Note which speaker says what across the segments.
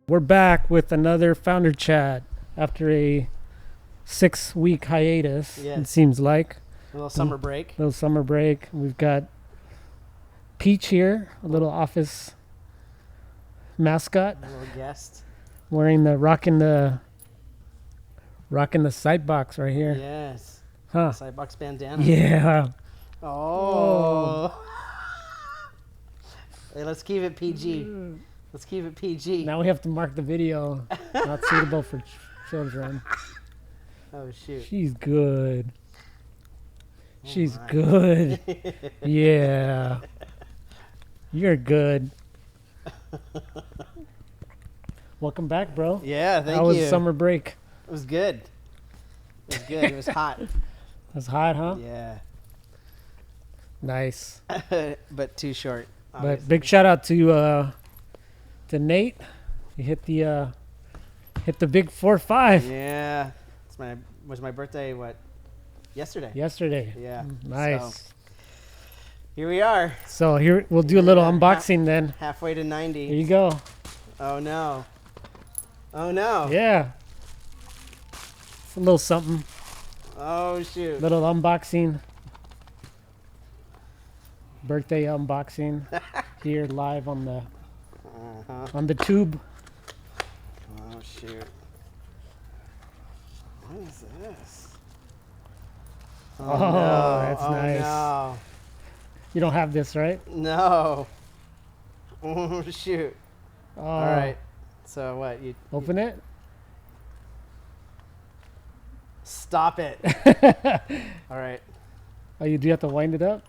Speaker 1: We're back with another founder chat after a 6-week hiatus.
Speaker 2: Yes.
Speaker 1: It seems like
Speaker 2: A little summer break.
Speaker 1: little summer break. We've got Peach here, a little office mascot,
Speaker 2: A little guest.
Speaker 1: wearing the rocking the Sightbox right here.
Speaker 2: Yes.
Speaker 1: Huh?
Speaker 2: Sightbox bandana.
Speaker 1: Yeah.
Speaker 2: Oh. Hey, let's keep it PG. Let's keep it PG.
Speaker 1: Now we have to mark the video not suitable for children.
Speaker 2: Oh shoot.
Speaker 1: She's good. She's
Speaker 2: my.
Speaker 1: good. Yeah. You're good. Welcome back, bro.
Speaker 2: Yeah, thank
Speaker 1: How was
Speaker 2: you.
Speaker 1: summer break?
Speaker 2: It was good. It was good. It was hot.
Speaker 1: It was hot, huh?
Speaker 2: Yeah.
Speaker 1: Nice.
Speaker 2: But too short.
Speaker 1: But
Speaker 2: Obviously.
Speaker 1: big shout out to Nate. He hit the big 4-5
Speaker 2: Yeah. Was my birthday what? Yesterday.
Speaker 1: yesterday.
Speaker 2: Yeah.
Speaker 1: Nice.
Speaker 2: So, here we are.
Speaker 1: So here we'll do a little unboxing then.
Speaker 2: Halfway to 90.
Speaker 1: Here you go.
Speaker 2: Oh no. Oh no.
Speaker 1: Yeah. It's a little something.
Speaker 2: Oh shoot.
Speaker 1: Little unboxing. Birthday unboxing here live on the tube.
Speaker 2: Oh shoot. What is this?
Speaker 1: Oh,
Speaker 2: no.
Speaker 1: that's
Speaker 2: Oh,
Speaker 1: nice.
Speaker 2: No.
Speaker 1: You don't have this, right?
Speaker 2: No. Oh shoot.
Speaker 1: Oh.
Speaker 2: All right. So what? You
Speaker 1: Open it.
Speaker 2: stop it. All right.
Speaker 1: Oh, you do have to wind it up?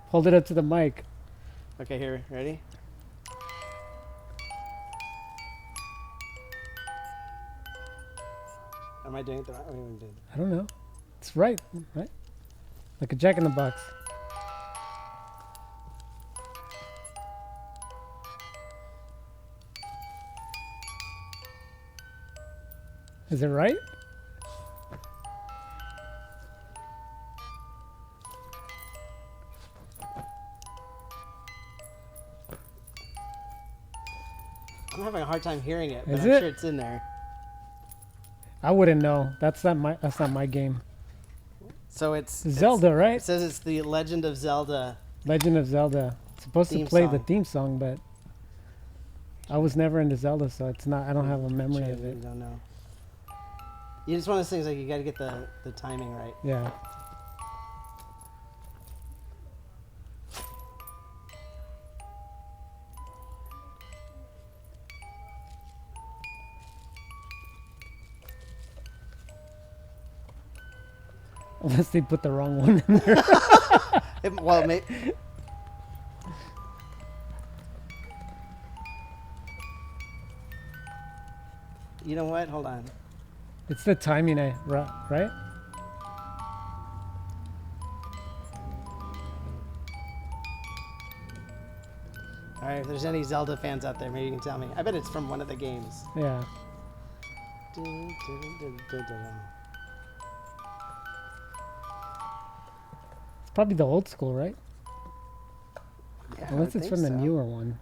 Speaker 1: Hold it up to the mic.
Speaker 2: Okay, here. Ready? Am I doing it the right way?
Speaker 1: I don't know. It's right, right? Like a Jack in the Box. Is it right?
Speaker 2: I'm having a hard time hearing it, but
Speaker 1: Is
Speaker 2: I'm
Speaker 1: it?
Speaker 2: sure it's in there.
Speaker 1: I wouldn't know. That's not my game.
Speaker 2: So it's
Speaker 1: Zelda,
Speaker 2: It
Speaker 1: right?
Speaker 2: says it's the Legend of Zelda.
Speaker 1: Legend of Zelda. It's supposed to
Speaker 2: Theme
Speaker 1: play the
Speaker 2: song.
Speaker 1: theme song, but I was never into Zelda, so it's not. I don't have a memory
Speaker 2: Sure,
Speaker 1: of
Speaker 2: you
Speaker 1: it.
Speaker 2: don't know. It's one of those things like you got to get the timing right.
Speaker 1: Yeah. Unless they put the wrong one in there.
Speaker 2: Well, you know what? Hold on.
Speaker 1: It's the timing, right?
Speaker 2: All right, if there's any Zelda fans out there, maybe you can tell me. I bet it's from one of the games.
Speaker 1: Yeah. It's probably the old school, right?
Speaker 2: Yeah,
Speaker 1: Unless
Speaker 2: I
Speaker 1: it's
Speaker 2: think
Speaker 1: from the
Speaker 2: so.
Speaker 1: newer one.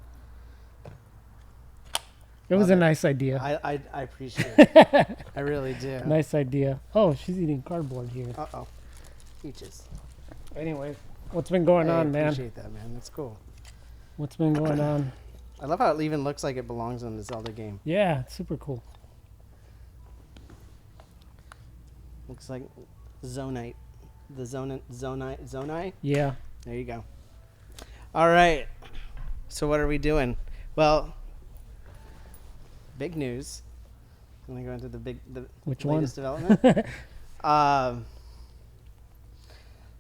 Speaker 1: It was a nice idea.
Speaker 2: I appreciate it. I really do.
Speaker 1: Nice idea. Oh, she's eating cardboard here.
Speaker 2: Uh-oh. Peaches.
Speaker 1: Anyway, what's been going on,
Speaker 2: I
Speaker 1: man?
Speaker 2: appreciate that, man. That's cool.
Speaker 1: What's been going on?
Speaker 2: I love how it even looks like it belongs in the Zelda game.
Speaker 1: Yeah, it's super cool.
Speaker 2: Looks like Zonite. The Zonite?
Speaker 1: Yeah.
Speaker 2: There you go. All right. So what are we doing? Well, big news. I'm going to go into the
Speaker 1: Which one?
Speaker 2: latest development.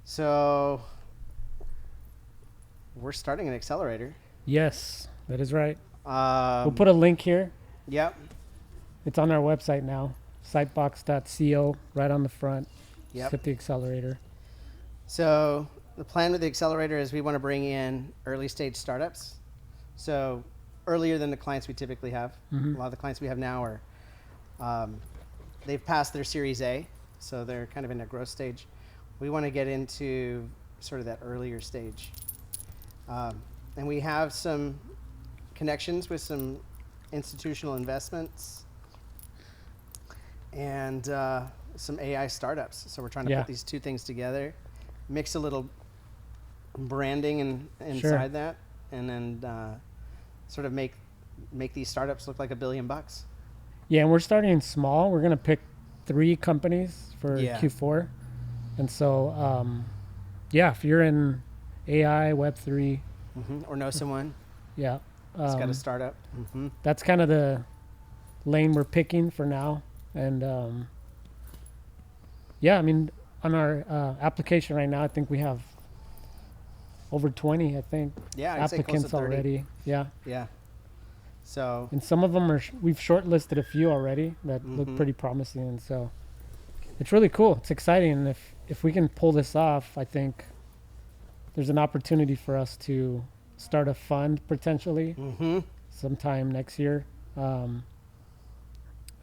Speaker 2: So we're starting an accelerator.
Speaker 1: Yes, that is right.
Speaker 2: We'll
Speaker 1: We'll put a link here.
Speaker 2: Yep.
Speaker 1: It's on our website now. Sightbox.co, right on the front.
Speaker 2: Yep.
Speaker 1: Just hit the accelerator.
Speaker 2: So the plan with the accelerator is we want to bring in early stage startups. So earlier than the clients we typically have.
Speaker 1: Mhm.
Speaker 2: A lot of the clients we have now are, they've passed their Series A, so they're kind of in a growth stage. We want to get into sort of that earlier stage. And we have some connections with some institutional investments, and some AI startups. So we're trying to
Speaker 1: Yeah.
Speaker 2: put these two things together, mix a little branding inside
Speaker 1: Sure.
Speaker 2: that, and then sort of make these startups look like $1 billion.
Speaker 1: Yeah, and we're starting small. We're gonna pick 3 companies for
Speaker 2: Yeah.
Speaker 1: Q4, and so yeah, if you're in AI, Web3,
Speaker 2: Or know someone
Speaker 1: yeah,
Speaker 2: that's got a startup.
Speaker 1: that's kind of the lane we're picking for now. And yeah, I mean, on our application right now, I think we have over 20, I think,
Speaker 2: Yeah, I'd say close to
Speaker 1: applicants
Speaker 2: 30.
Speaker 1: already. Yeah,
Speaker 2: Yeah. So
Speaker 1: and some of them are we've shortlisted a few already that look
Speaker 2: Mhm.
Speaker 1: pretty promising, and so it's really cool. It's exciting, and if we can pull this off, I think there's an opportunity for us to start a fund potentially sometime next year. Um,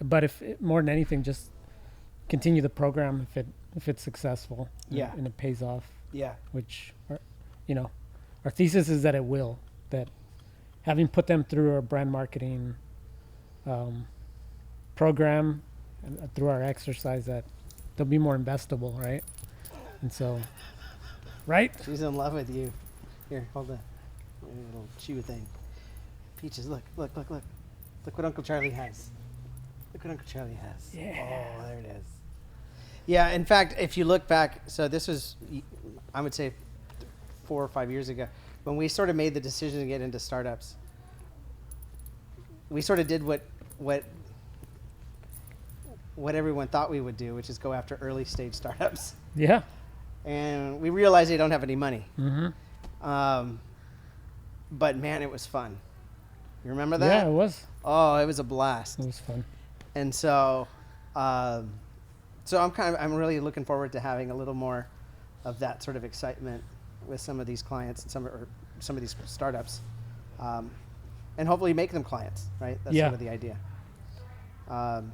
Speaker 1: but if more than anything, just continue the program if it's successful,
Speaker 2: Yeah.
Speaker 1: and it pays off,
Speaker 2: yeah.
Speaker 1: which you know, our thesis is that it will. That having put them through our brand marketing program and through our exercise, that they'll be more investable, right? And so, right?
Speaker 2: She's in love with you. Here, hold the little chew thing. Peaches, look. Look what Uncle Charlie has. Look what Uncle Charlie has.
Speaker 1: Yeah.
Speaker 2: Oh, there it is. Yeah, in fact, if you look back, so this was, I would say, 4 or 5 years ago, when we sort of made the decision to get into startups. We sort of did what everyone thought we would do, which is go after early stage startups.
Speaker 1: Yeah.
Speaker 2: And we realized they don't have any money.
Speaker 1: Mm-hmm.
Speaker 2: But man, it was fun. You remember that?
Speaker 1: Yeah, it was.
Speaker 2: Oh, it was a blast.
Speaker 1: It was fun.
Speaker 2: And so, I'm really looking forward to having a little more of that sort of excitement with some of these clients and some of these startups, and hopefully make them clients. Right? That's
Speaker 1: Yeah.
Speaker 2: sort of the idea.
Speaker 1: And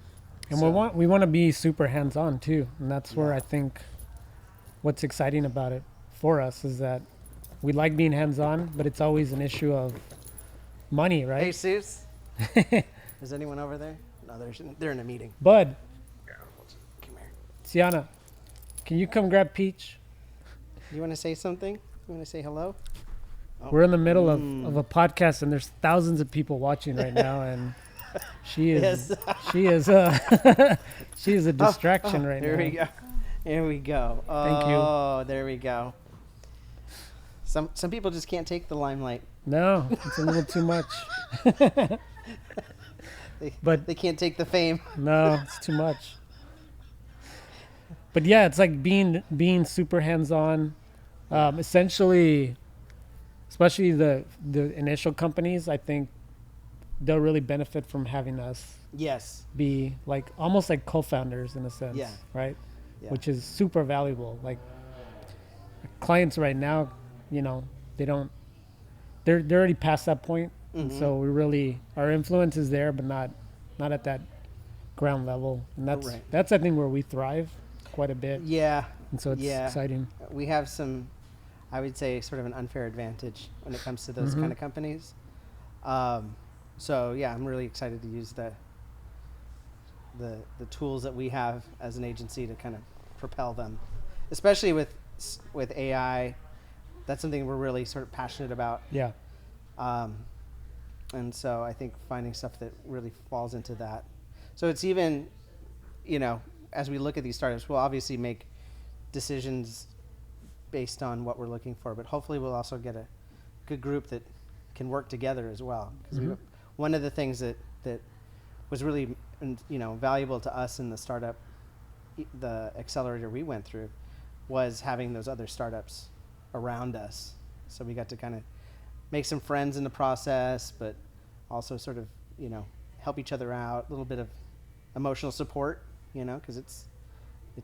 Speaker 1: we want to be super hands-on too, and that's where I think what's exciting about it for us is that we like being hands-on, but it's always an issue of money,
Speaker 2: Hey,
Speaker 1: right?
Speaker 2: Seuss. Is anyone over there? No, they're in a meeting.
Speaker 1: Bud,
Speaker 2: Come here.
Speaker 1: Sienna, can you come grab Peach?
Speaker 2: You want to say something? You want to say hello? Oh.
Speaker 1: We're in the middle of a podcast, and there's thousands of people watching right now, and she is she is she is a distraction right
Speaker 2: there
Speaker 1: now.
Speaker 2: we go. There we go.
Speaker 1: Thank you.
Speaker 2: Oh, there we go. Some people just can't take the limelight.
Speaker 1: No, it's a little too much. But
Speaker 2: They can't take the fame.
Speaker 1: no, it's too much. But yeah, it's like being super hands-on. Essentially, especially the initial companies, I think they'll really benefit from having us
Speaker 2: Yes.
Speaker 1: be like almost like co-founders in a sense,
Speaker 2: Yeah.
Speaker 1: right?
Speaker 2: Yeah.
Speaker 1: Which is super valuable. Like clients right now, you know, they're already past that point, and
Speaker 2: Mm-hmm.
Speaker 1: so we really our influence is there, but not at that ground level, and
Speaker 2: Right.
Speaker 1: that's I think where we thrive quite a bit,
Speaker 2: Yeah.
Speaker 1: and so it's
Speaker 2: Yeah.
Speaker 1: exciting.
Speaker 2: We have some, I would say, sort of an unfair advantage when it comes to those
Speaker 1: Mm-hmm.
Speaker 2: kind of companies. So yeah, I'm really excited to use the tools that we have as an agency to kind of propel them, especially with AI. That's something we're really sort of passionate about.
Speaker 1: Yeah,
Speaker 2: And so I think finding stuff that really falls into that. So it's even, as we look at these startups, we'll obviously make decisions based on what we're looking for, but hopefully we'll also get a good group that can work together as well. Because one of the things that was really, valuable to us in the startup, the accelerator we went through, was having those other startups around us. So we got to kind of make some friends in the process, but also sort of, help each other out, a little bit of emotional support, because it's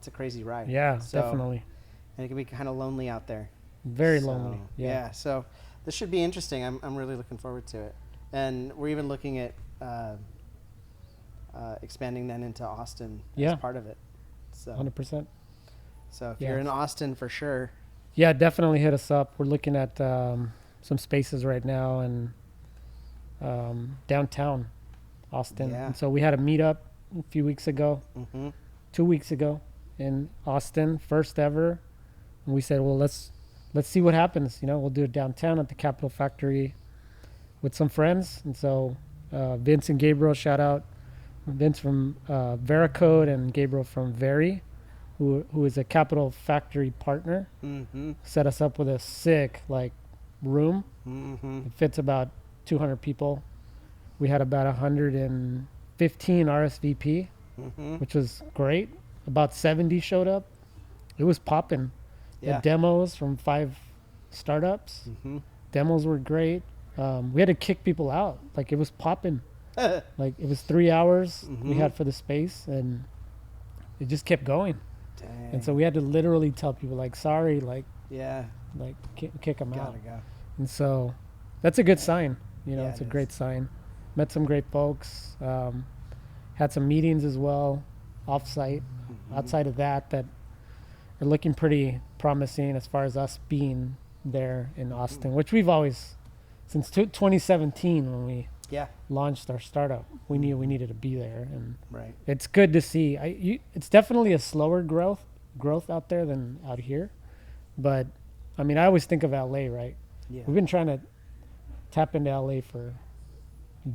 Speaker 2: a crazy ride.
Speaker 1: yeah,
Speaker 2: So-
Speaker 1: definitely.
Speaker 2: And it can be kind of lonely out there.
Speaker 1: Very
Speaker 2: So,
Speaker 1: lonely. Yeah.
Speaker 2: So this should be interesting. I'm really looking forward to it. And we're even looking at expanding then into Austin
Speaker 1: Yeah.
Speaker 2: as part of it. So
Speaker 1: 100%.
Speaker 2: if
Speaker 1: Yeah.
Speaker 2: you're in Austin, for sure.
Speaker 1: Yeah, definitely hit us up. We're looking at some spaces right now and downtown. Austin.
Speaker 2: Yeah.
Speaker 1: And so we had a meetup a few weeks ago,
Speaker 2: Mm-hmm.
Speaker 1: 2 weeks ago in Austin, first ever. And we said, well, let's see what happens. You know, we'll do it downtown at the Capitol Factory with some friends. And so Vince and Gabriel, shout out Vince from Veracode and Gabriel from Very, who is a Capitol Factory partner,
Speaker 2: Mm-hmm.
Speaker 1: set us up with a sick like room.
Speaker 2: Mm-hmm.
Speaker 1: It fits about 200 people. We had about 115 RSVP,
Speaker 2: Mm-hmm.
Speaker 1: which was great. About 70 showed up. It was popping.
Speaker 2: Yeah.
Speaker 1: The demos from 5 startups.
Speaker 2: Mm-hmm.
Speaker 1: Demos were great. We had to kick people out. Like it was popping. Like it was 3 hours we
Speaker 2: Mhm.
Speaker 1: had for the space, and it just kept going.
Speaker 2: Dang.
Speaker 1: And so we had to literally tell people like, sorry, like
Speaker 2: yeah,
Speaker 1: kick them out.
Speaker 2: gotta go.
Speaker 1: And so that's a good sign. You know,
Speaker 2: Yeah,
Speaker 1: it's
Speaker 2: it
Speaker 1: a
Speaker 2: is.
Speaker 1: great sign. Met some great folks. Had some meetings as well, offsite.
Speaker 2: Mhm.
Speaker 1: Outside of that are looking pretty promising as far as us being there in Austin, which we've always, since 2017 when we
Speaker 2: Yeah,
Speaker 1: launched our startup, we knew we needed to be there, and
Speaker 2: right.
Speaker 1: it's good to see. It's definitely a slower growth out there than out here, but I mean, I always think of LA, right?
Speaker 2: Yeah.
Speaker 1: We've been trying to tap into LA for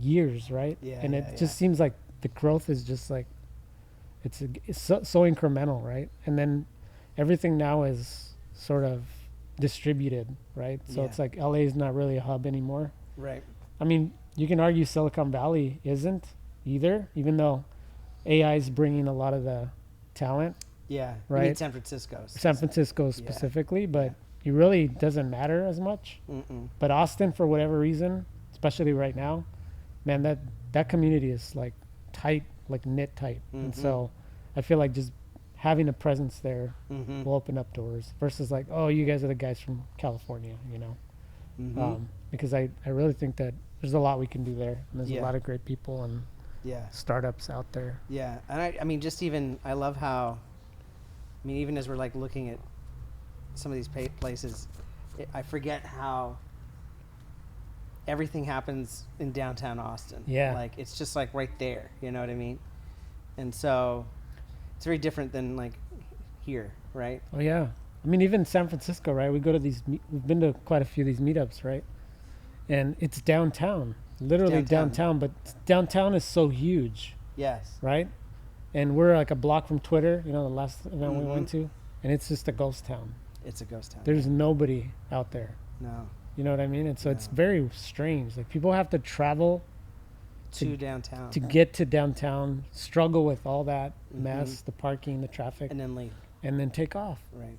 Speaker 1: years, right?
Speaker 2: Yeah,
Speaker 1: And
Speaker 2: yeah,
Speaker 1: it just seems like the growth is just like it's so incremental, right? And then everything now is sort of distributed, right? So
Speaker 2: Yeah.
Speaker 1: it's like LA is not really a hub anymore.
Speaker 2: Right.
Speaker 1: I mean, you can argue Silicon Valley isn't either, even though AI is bringing a lot of the talent,
Speaker 2: Yeah. You
Speaker 1: Right.
Speaker 2: need San Francisco.
Speaker 1: San Francisco
Speaker 2: Yeah.
Speaker 1: specifically, but
Speaker 2: Yeah.
Speaker 1: it really doesn't matter as much.
Speaker 2: Mm-mm.
Speaker 1: But Austin, for whatever reason, especially right now, man, that community is like tight, like knit tight. And
Speaker 2: Mhm.
Speaker 1: so I feel like just having a presence there
Speaker 2: Mm-hmm.
Speaker 1: will open up doors versus like, oh, you guys are the guys from California, you know?
Speaker 2: Mm-hmm.
Speaker 1: Because I really think that there's a lot we can do there. And there's
Speaker 2: Yeah.
Speaker 1: a lot of great people and
Speaker 2: Yeah.
Speaker 1: startups out there.
Speaker 2: Yeah. And I mean, just even, I love how, I mean, even as we're like looking at some of these places, I forget how everything happens in downtown Austin.
Speaker 1: Yeah.
Speaker 2: Like, it's just like right there. You know what I mean? And so it's very different than like here, right?
Speaker 1: Oh yeah. I mean, even San Francisco, right? We go to we've been to quite a few of these meetups, right? And it's downtown, literally downtown, but downtown is so huge,
Speaker 2: Yes.
Speaker 1: right? And we're like a block from Twitter, you know, the last event we
Speaker 2: Mhm.
Speaker 1: went to, and it's just a ghost town.
Speaker 2: It's a ghost town.
Speaker 1: There's nobody out there.
Speaker 2: no.
Speaker 1: You know what I mean? And so it's
Speaker 2: No.
Speaker 1: very strange. Like people have to travel
Speaker 2: To downtown.
Speaker 1: to get to downtown, struggle with all that mess,
Speaker 2: Mhm.
Speaker 1: the parking, the traffic,
Speaker 2: and then leave.
Speaker 1: and then take off.
Speaker 2: Right.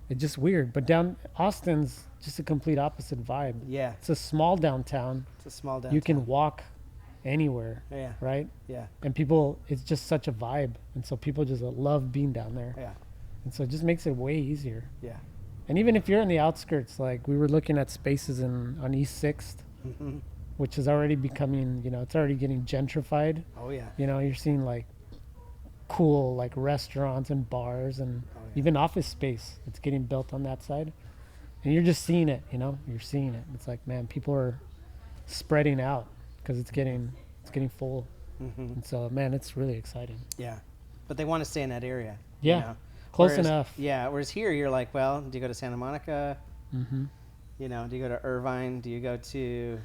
Speaker 1: It's just weird. But Austin's just a complete opposite vibe.
Speaker 2: Yeah.
Speaker 1: It's a small downtown.
Speaker 2: It's a small downtown.
Speaker 1: You can walk anywhere,
Speaker 2: Yeah.
Speaker 1: right?
Speaker 2: Yeah.
Speaker 1: And people, it's just such a vibe. And so people just love being down there.
Speaker 2: Yeah.
Speaker 1: And so it just makes it way easier.
Speaker 2: Yeah.
Speaker 1: And even if you're in the outskirts, like we were looking at spaces on East 6th,
Speaker 2: Mhm.
Speaker 1: which is already becoming, you know, it's already getting gentrified.
Speaker 2: Oh yeah.
Speaker 1: You know, you're seeing like cool like restaurants and bars and
Speaker 2: Oh, yeah.
Speaker 1: even office space. It's getting built on that side. And you're just seeing it, you know, you're seeing it. It's like, man, people are spreading out because it's getting full.
Speaker 2: Mhm.
Speaker 1: And so, man, it's really exciting.
Speaker 2: Yeah. But they want to stay in that area.
Speaker 1: Yeah.
Speaker 2: You know?
Speaker 1: Close
Speaker 2: Whereas-
Speaker 1: enough.
Speaker 2: Yeah. Whereas here, you're like, well, do you go to Santa Monica?
Speaker 1: Mm-hmm.
Speaker 2: You know, do you go to Irvine? Do you go to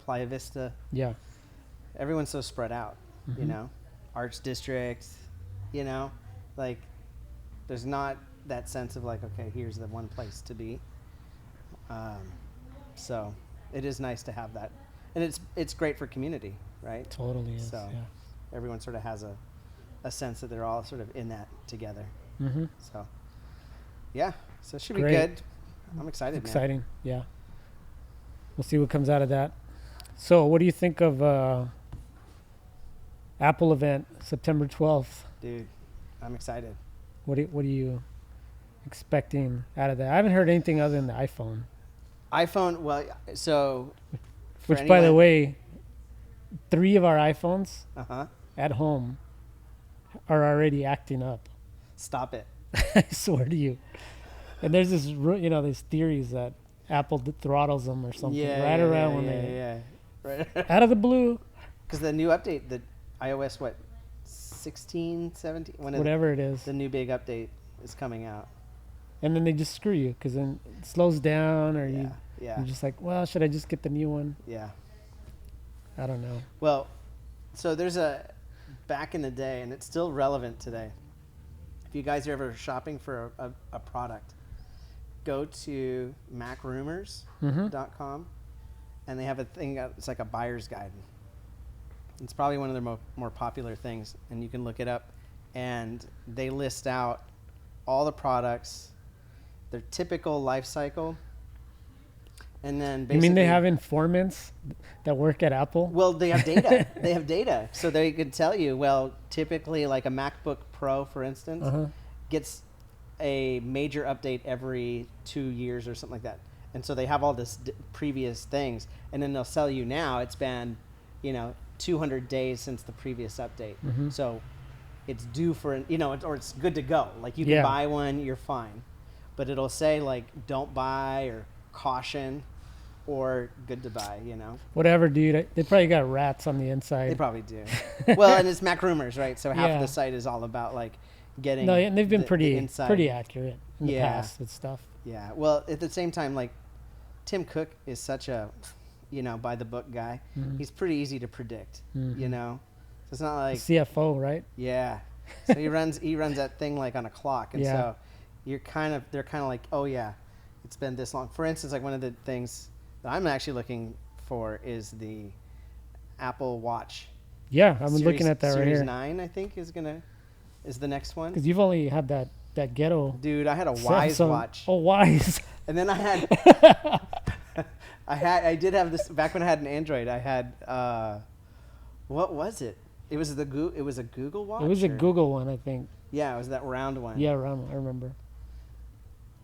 Speaker 2: Playa Vista?
Speaker 1: Yeah.
Speaker 2: Everyone's so spread out. You
Speaker 1: Mhm.
Speaker 2: know, Arts District. You know, like there's not that sense of like, okay, here's the one place to be. So it is nice to have that, and it's great for community, right?
Speaker 1: Totally is.
Speaker 2: So-
Speaker 1: Yeah.
Speaker 2: Everyone sort of has a sense that they're all sort of in that together.
Speaker 1: Mm-hmm.
Speaker 2: So yeah, so it should be
Speaker 1: Great.
Speaker 2: good. I'm excited. Man.
Speaker 1: Exciting. Yeah. We'll see what comes out of that. So, what do you think of Apple event September 12th?
Speaker 2: Dude. I'm excited.
Speaker 1: What are you expecting out of that? I haven't heard anything other than the iPhone.
Speaker 2: iPhone. Well, so. for
Speaker 1: Which, by the
Speaker 2: anyone-
Speaker 1: way, 3 of our iPhones
Speaker 2: Uh-huh.
Speaker 1: at home are already acting up.
Speaker 2: Stop it.
Speaker 1: I swear to you. And there's this, you know, these theories that Apple throttles them or something right around when they
Speaker 2: yeah. Right.
Speaker 1: out of the blue.
Speaker 2: Because the new update, the iOS, 16, 17?
Speaker 1: Whatever it is.
Speaker 2: The new big update is coming out.
Speaker 1: And then they just screw you because then it slows down, or
Speaker 2: Yeah.
Speaker 1: you're just like, well, should I just get the new one?
Speaker 2: Yeah.
Speaker 1: I don't know.
Speaker 2: Well, so there's back in the day, and it's still relevant today. If you guys are ever shopping for a product, go to macrumors.com, and they have a thing, it's like a buyer's guide. It's probably one of their more popular things, and you can look it up. And they list out all the products, their typical life cycle, and then basically...
Speaker 1: You mean they have informants that work at Apple?
Speaker 2: Well, they have data. They have data. So they can tell you, well, typically like a MacBook Pro, for instance, gets a major update every 2 years or something like that. And so they have all this previous things. And then they'll sell you now, it's been, 200 days since the previous update. So it's due for, or it's good to go. Like you can buy one, you're fine. But it'll say like, don't buy, or caution, or good to buy,
Speaker 1: Whatever, dude. They probably got rats on the inside.
Speaker 2: They probably do. Well, and it's Mac Rumors, right? So half of the site is all about like getting.
Speaker 1: No, and they've been pretty accurate in the
Speaker 2: Yeah.
Speaker 1: past with stuff.
Speaker 2: Yeah. Well, at the same time, like Tim Cook is such a, by the book guy. He's pretty easy to predict. So it's not like
Speaker 1: CFO, right?
Speaker 2: Yeah. So he runs that thing like on a clock, and so they're kind of like, oh yeah, it's been this long. For instance, like one of the things that I'm actually looking for is the Apple Watch.
Speaker 1: Yeah, I've been looking at that right here.
Speaker 2: Series 9, I think, is the next one.
Speaker 1: Because you've only had that ghetto.
Speaker 2: Dude, I had a Wise watch.
Speaker 1: Oh, Wise.
Speaker 2: And then I did have this back when I had an Android. I had what was it? It was a Google watch.
Speaker 1: It was a Google one, I think.
Speaker 2: Yeah, it was that round one.
Speaker 1: Yeah, round. I remember.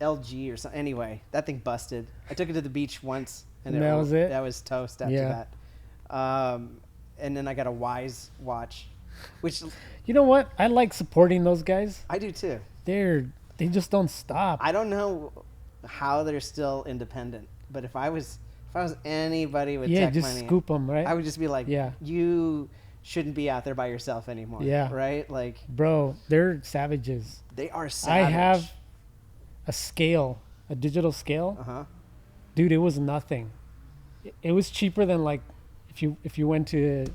Speaker 2: LG or something. Anyway, that thing busted. I took it to the beach once, and
Speaker 1: that was it.
Speaker 2: That was toast after that. And then I got a Wise watch, which
Speaker 1: you know what? I like supporting those guys.
Speaker 2: I do too.
Speaker 1: They just don't stop.
Speaker 2: I don't know how they're still independent, but if I was anybody with tech
Speaker 1: just
Speaker 2: money,
Speaker 1: scoop them, right?
Speaker 2: I would just be like, you shouldn't be out there by yourself anymore.
Speaker 1: Yeah.
Speaker 2: Right? Like,
Speaker 1: bro, they're savages.
Speaker 2: They are savage.
Speaker 1: I have a scale, a digital scale. Dude, it was nothing. It was cheaper than like if you went to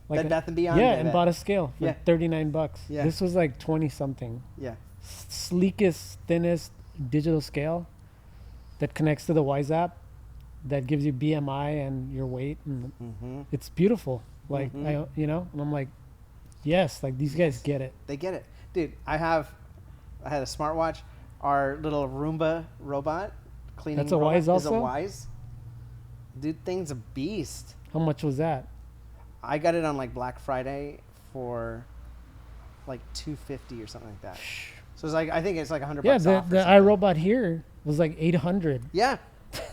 Speaker 1: like
Speaker 2: Bed Bath and Beyond.
Speaker 1: and bought a scale for $39.
Speaker 2: Yeah.
Speaker 1: This was like 20 something.
Speaker 2: Yeah.
Speaker 1: Sleekest, thinnest digital scale that connects to the Wise app that gives you BMI and your weight, and it's beautiful. Like and I'm like, yes, like these guys get it.
Speaker 2: They get it, dude. I had a smartwatch. Our little Roomba robot cleaning.
Speaker 1: That's a Wise also?
Speaker 2: Is a Wise. Dude, thing's a beast.
Speaker 1: How much was that?
Speaker 2: I got it on like Black Friday for like $250 or something like that. So it's like, I think it's like $100
Speaker 1: Yeah,
Speaker 2: off.
Speaker 1: the iRobot here was like 800.
Speaker 2: Yeah.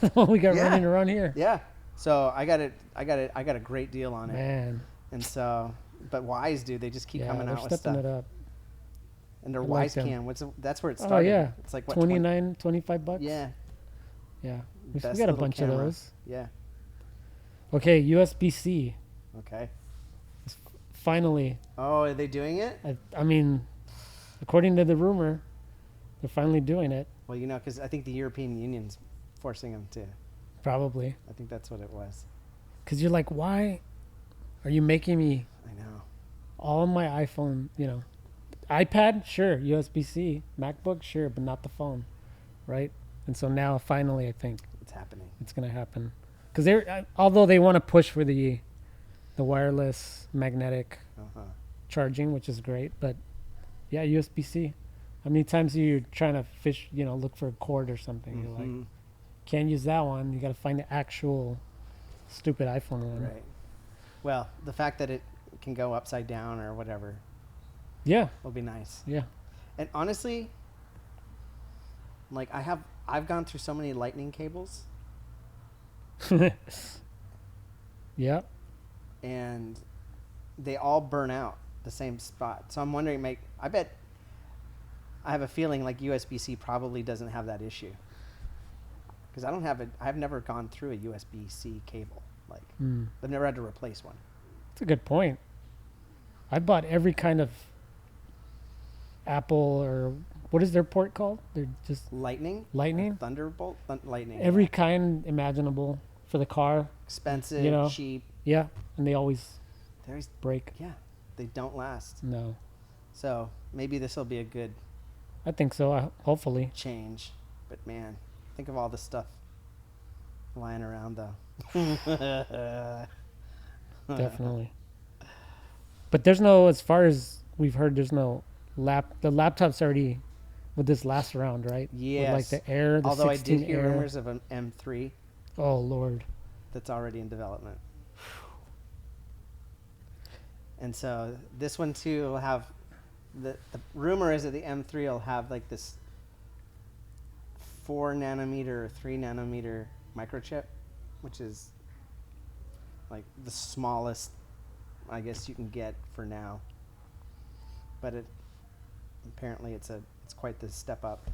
Speaker 1: The one we got running around here.
Speaker 2: Yeah. So I got a great deal on it.
Speaker 1: Man.
Speaker 2: And so, but Wise, dude, they just keep coming out with
Speaker 1: stepping
Speaker 2: stuff.
Speaker 1: it up.
Speaker 2: And their
Speaker 1: I
Speaker 2: Wise
Speaker 1: like
Speaker 2: Cam, that's where it started.
Speaker 1: Oh yeah,
Speaker 2: It's like what,
Speaker 1: $25.
Speaker 2: Yeah.
Speaker 1: Yeah, we
Speaker 2: Best
Speaker 1: got a
Speaker 2: little
Speaker 1: bunch
Speaker 2: camera.
Speaker 1: of those.
Speaker 2: Yeah.
Speaker 1: Okay, USB-C.
Speaker 2: Okay.
Speaker 1: Finally.
Speaker 2: Oh, are they doing it?
Speaker 1: I mean, according to the rumor, they're finally doing it.
Speaker 2: Well, because I think the European Union's forcing them to.
Speaker 1: Probably.
Speaker 2: I think that's what it was.
Speaker 1: Because you're like, why are you making me
Speaker 2: I know.
Speaker 1: all on my iPhone, iPad, sure, USB-C, MacBook, sure, but not the phone, right? And so now finally I think
Speaker 2: It's happening.
Speaker 1: it's going to happen. Because although they want to push for the wireless magnetic charging, which is great, but yeah, USB-C. How many times are you trying to look for a cord or something? You're like, can't use that one. You got to find the actual stupid iPhone one.
Speaker 2: Right. Well, the fact that it can go upside down or whatever.
Speaker 1: Yeah.
Speaker 2: Will be nice.
Speaker 1: Yeah.
Speaker 2: And honestly, like I've gone through so many lightning cables.
Speaker 1: Yeah.
Speaker 2: And they all burn out the same spot. So I'm wondering, I bet I have a feeling like USB-C probably doesn't have that issue. Because I've never gone through a USB-C cable. Like, I've never had to replace one.
Speaker 1: That's a good point. I bought every kind of Apple, or what is their port called? They're just
Speaker 2: Lightning,
Speaker 1: Lightning.
Speaker 2: Thunderbolt, lightning.
Speaker 1: Every
Speaker 2: Yeah.
Speaker 1: kind imaginable for the car.
Speaker 2: Expensive,
Speaker 1: You know.
Speaker 2: cheap.
Speaker 1: Yeah, and they always
Speaker 2: There's
Speaker 1: break.
Speaker 2: yeah, they don't last.
Speaker 1: No,
Speaker 2: So maybe this will be a good
Speaker 1: I think so. Hopefully.
Speaker 2: change. But man, think of all the stuff lying around though.
Speaker 1: Definitely. But there's no, as far as we've heard, there's no the laptop's already with this last round, right?
Speaker 2: Yes.
Speaker 1: With like the Air, the
Speaker 2: Although I
Speaker 1: 16
Speaker 2: did hear
Speaker 1: Air.
Speaker 2: rumors of an M3
Speaker 1: Oh Lord.
Speaker 2: that's already in development. And so this one too will have the rumor is that the M3 will have like this 4 nanometer or 3 nanometer microchip, which is like the smallest I guess you can get for now. But it apparently it's quite the step up.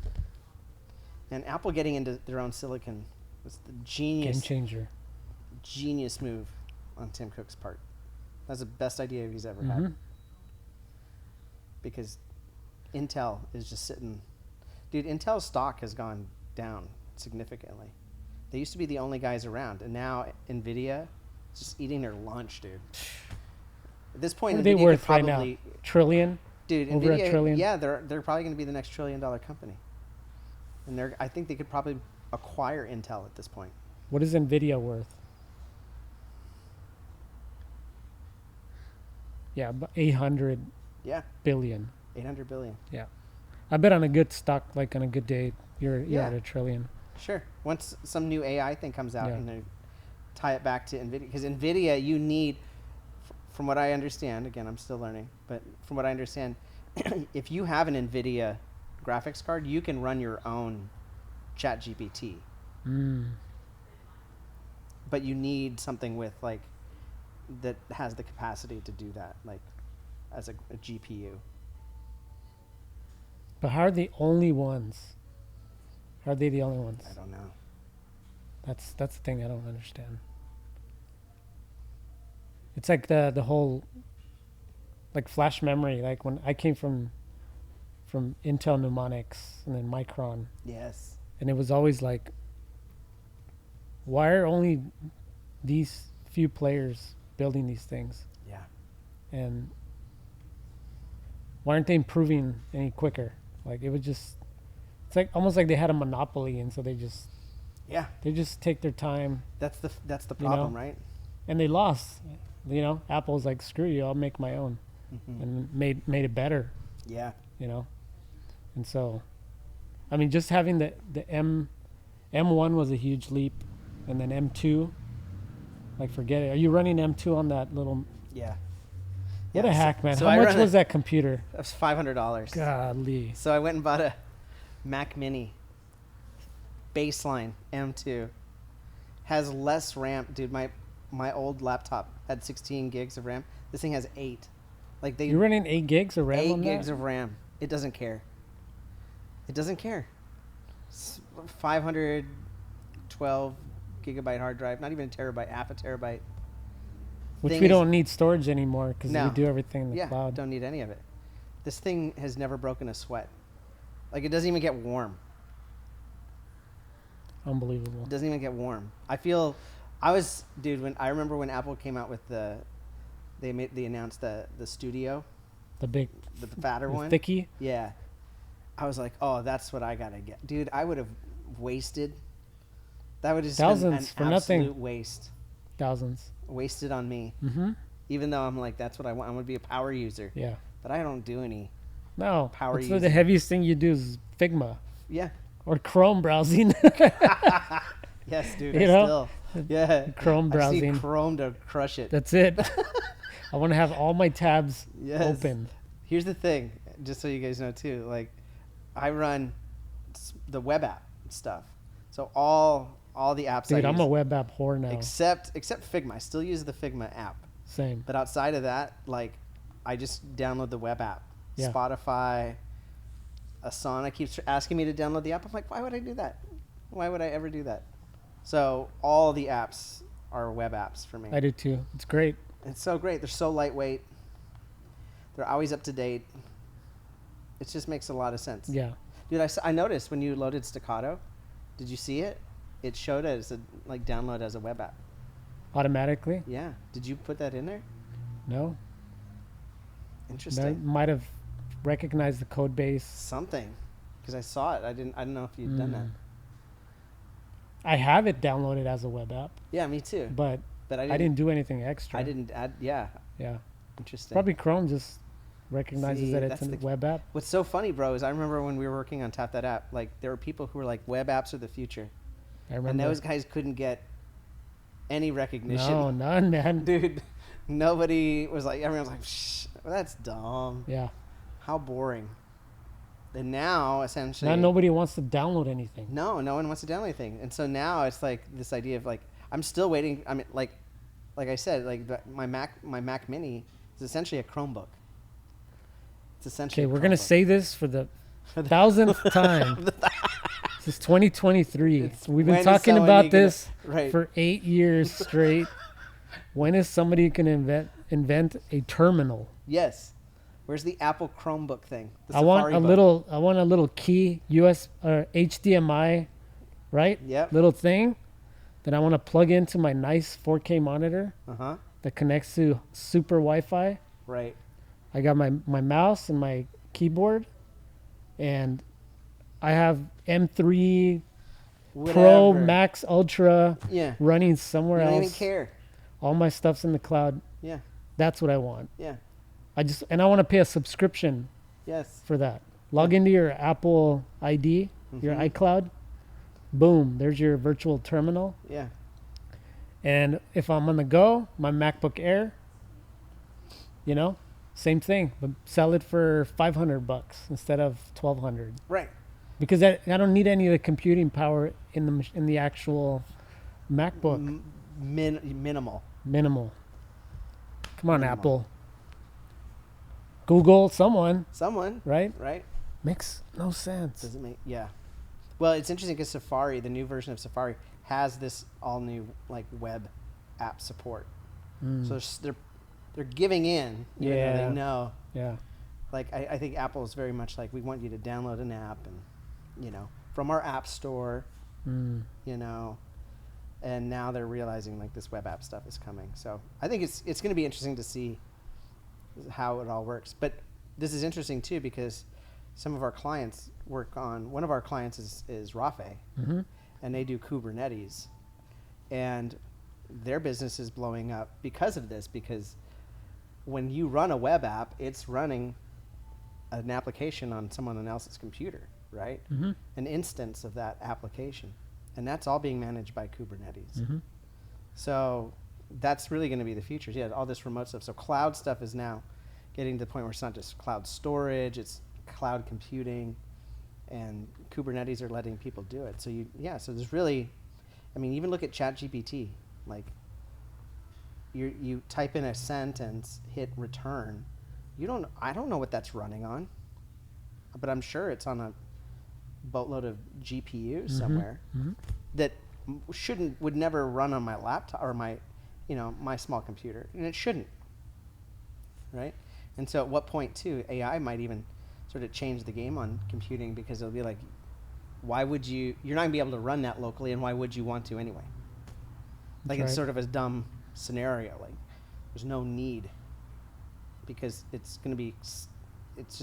Speaker 2: And Apple getting into their own silicon was the
Speaker 1: Game changer.
Speaker 2: genius move on Tim Cook's part. That's the best idea he's ever
Speaker 1: Mm-hmm.
Speaker 2: had. Because Intel is just sitting. Dude, Intel's stock has gone down significantly. They used to be the only guys around, and now Nvidia is just eating their lunch, dude. At this point,
Speaker 1: What are they
Speaker 2: Nvidia
Speaker 1: worth
Speaker 2: could
Speaker 1: right
Speaker 2: probably,
Speaker 1: now? Trillion?
Speaker 2: dude,
Speaker 1: Over a
Speaker 2: Nvidia,
Speaker 1: trillion?
Speaker 2: yeah, they're probably going to be the next $1 trillion company, and I think they could probably acquire Intel at this point.
Speaker 1: What is Nvidia worth? Yeah, about 800
Speaker 2: Yeah,
Speaker 1: billion.
Speaker 2: 800 billion.
Speaker 1: I bet on a good stock, like on a good day, you're
Speaker 2: Yeah.
Speaker 1: at $1 trillion.
Speaker 2: Sure. Once some new AI thing comes out,
Speaker 1: Yeah.
Speaker 2: and they tie it back to NVIDIA, because NVIDIA, you need, from what I understand, again, I'm still learning, but from what I understand, if you have an NVIDIA graphics card, you can run your own ChatGPT,
Speaker 1: Mm.
Speaker 2: but you need something with like that has the capacity to do that, like as a GPU.
Speaker 1: But how are they only ones? How are they the only ones?
Speaker 2: I don't know.
Speaker 1: That's the thing I don't understand. It's like the whole like flash memory. Like when I came from Intel Mnemonics and then Micron,
Speaker 2: Yes.
Speaker 1: and it was always like, why are only these few players building these things,
Speaker 2: Yeah.
Speaker 1: and why aren't they improving any quicker? Like it was just, it's like almost like they had a monopoly, and so they just take their time,
Speaker 2: That's the
Speaker 1: You
Speaker 2: problem,
Speaker 1: know?
Speaker 2: right?
Speaker 1: and they lost. Apple's like, screw you, I'll make my own, and made it better.
Speaker 2: Yeah.
Speaker 1: And so, I mean, just having the M1 was a huge leap, and then M2, like forget it. Are you running M2 on that little?
Speaker 2: Yeah.
Speaker 1: What
Speaker 2: Yeah,
Speaker 1: a
Speaker 2: so-
Speaker 1: hack, man!
Speaker 2: so
Speaker 1: How
Speaker 2: I
Speaker 1: much
Speaker 2: run
Speaker 1: was that computer?
Speaker 2: That was $500.
Speaker 1: Golly.
Speaker 2: So I went and bought a Mac Mini baseline M2. Has less RAM, dude. My old laptop had 16 gigs of RAM. This thing has 8. Like
Speaker 1: You're running 8 gigs of RAM
Speaker 2: 8
Speaker 1: on
Speaker 2: gigs
Speaker 1: that?
Speaker 2: of RAM. It doesn't care. It doesn't care. 512 gigabyte hard drive, not even a terabyte, half a terabyte.
Speaker 1: Which
Speaker 2: Thing
Speaker 1: we
Speaker 2: is-
Speaker 1: don't need storage anymore because
Speaker 2: No.
Speaker 1: we do everything in the
Speaker 2: Yeah,
Speaker 1: cloud.
Speaker 2: don't need any of it. This thing has never broken a sweat. Like it doesn't even get warm.
Speaker 1: Unbelievable.
Speaker 2: It doesn't even get warm. Dude, I remember when Apple came out with they announced the studio,
Speaker 1: The big
Speaker 2: the fatter
Speaker 1: the
Speaker 2: one.
Speaker 1: thicky.
Speaker 2: Yeah. I was like, oh, that's what I gotta get. Dude, I would have wasted. That would have just been an
Speaker 1: Thousands for nothing.
Speaker 2: absolute waste.
Speaker 1: Thousands.
Speaker 2: Wasted on me.
Speaker 1: Mm-hmm.
Speaker 2: Even though I'm like, that's what I want. I'm gonna be a power user.
Speaker 1: Yeah.
Speaker 2: But I don't do any.
Speaker 1: No.
Speaker 2: Power
Speaker 1: it's the
Speaker 2: using.
Speaker 1: heaviest thing you do is Figma
Speaker 2: Yeah.
Speaker 1: or Chrome browsing.
Speaker 2: Yes, dude.
Speaker 1: You know?
Speaker 2: Still. Yeah.
Speaker 1: Chrome
Speaker 2: I
Speaker 1: browsing.
Speaker 2: see Chrome to crush it.
Speaker 1: That's it. I want to have all my tabs
Speaker 2: Yes.
Speaker 1: open.
Speaker 2: Here's the thing, just so you guys know too. Like, I run the web app stuff, so all the apps.
Speaker 1: Dude,
Speaker 2: I
Speaker 1: I'm
Speaker 2: use,
Speaker 1: a web app whore now.
Speaker 2: except Figma. I still use the Figma app,
Speaker 1: Same.
Speaker 2: but outside of that, like, I just download the web app.
Speaker 1: Yeah.
Speaker 2: Spotify, Asana keeps asking me to download the app. I'm like, why would I do that? Why would I ever do that? So all the apps are web apps for me.
Speaker 1: I do too. It's great.
Speaker 2: It's so great. They're so lightweight. They're always up to date. It just makes a lot of sense.
Speaker 1: Yeah.
Speaker 2: Dude, I noticed when you loaded Staccato, did you see it? It showed as a download as a web app.
Speaker 1: Automatically?
Speaker 2: Yeah. Did you put that in there?
Speaker 1: No.
Speaker 2: Interesting.
Speaker 1: That might have recognized the code base.
Speaker 2: Something, because I saw it. I don't know if you'd done that.
Speaker 1: I have it downloaded as a web app,
Speaker 2: Yeah, me too.
Speaker 1: but
Speaker 2: I
Speaker 1: I didn't do anything extra.
Speaker 2: I didn't add. Yeah.
Speaker 1: Yeah.
Speaker 2: Interesting.
Speaker 1: Probably Chrome just recognizes
Speaker 2: See,
Speaker 1: that it's
Speaker 2: that's
Speaker 1: a web app.
Speaker 2: What's so funny, bro, is I remember when we were working on Tap That App, like there were people who were like, web apps are the future.
Speaker 1: I remember.
Speaker 2: And those guys couldn't get any recognition.
Speaker 1: No, none, man.
Speaker 2: Dude, nobody was like, everyone was like, shh, well, that's dumb.
Speaker 1: Yeah.
Speaker 2: How boring. And now, essentially.
Speaker 1: Now nobody wants to download anything.
Speaker 2: No one wants to download anything. And so now it's like this idea of like, I'm still waiting. I mean, like I said, like my Mac Mini is essentially a Chromebook. It's essentially
Speaker 1: Okay, we're going to say this for the 1000th time. This is 2023. We've been talking about this for 8 years straight. When is somebody going to invent a terminal?
Speaker 2: Yes. Where's the Apple Chromebook thing?
Speaker 1: I want a little key HDMI, right?
Speaker 2: Yep.
Speaker 1: Little thing that I want to plug into my nice 4K monitor that connects to super Wi-Fi.
Speaker 2: Right.
Speaker 1: I got my mouse and my keyboard, and I have M3 Pro Max Ultra running somewhere else.
Speaker 2: You don't even care.
Speaker 1: All my stuff's in the cloud.
Speaker 2: Yeah.
Speaker 1: That's what I want.
Speaker 2: Yeah.
Speaker 1: I want to pay a subscription for that. Log into your Apple ID, your iCloud. Boom, there's your virtual terminal.
Speaker 2: Yeah.
Speaker 1: And if I'm on the go, my MacBook Air, same thing, but sell it for $500 instead of $1,200.
Speaker 2: Right.
Speaker 1: Because I don't need any of the computing power in the actual MacBook.
Speaker 2: Minimal.
Speaker 1: Come on, Apple. Google, someone. Right?
Speaker 2: Right.
Speaker 1: Makes no sense.
Speaker 2: Doesn't make, yeah. Well, it's interesting because Safari, the new version of Safari, has this all new like web app support. So they're giving in, even though they know.
Speaker 1: Yeah.
Speaker 2: Like I think Apple is very much like, we want you to download an app and from our app store, and now they're realizing like this web app stuff is coming. So I think it's going to be interesting to see how it all works. But this is interesting too because some of our clients one of our clients is Rafe, and they do Kubernetes, and their business is blowing up because of this, because when you run a web app, it's running an application on someone else's computer, right? An instance of that application, and that's all being managed by Kubernetes. So that's really going to be the future. Yeah, all this remote stuff. So cloud stuff is now getting to the point where it's not just cloud storage, it's cloud computing, and Kubernetes are letting people do it. So so there's really, I mean, even look at ChatGPT. Like, you type in a sentence, hit return. I don't know what that's running on, but I'm sure it's on a boatload of GPUs somewhere that would never run on my laptop or my small computer, and it shouldn't, right? And so at what point too, AI might even sort of change the game on computing, because it'll be like, why would you're not gonna be able to run that locally, and why would you want to anyway? Like, it's sort of a dumb scenario. Like, there's no need, because it's just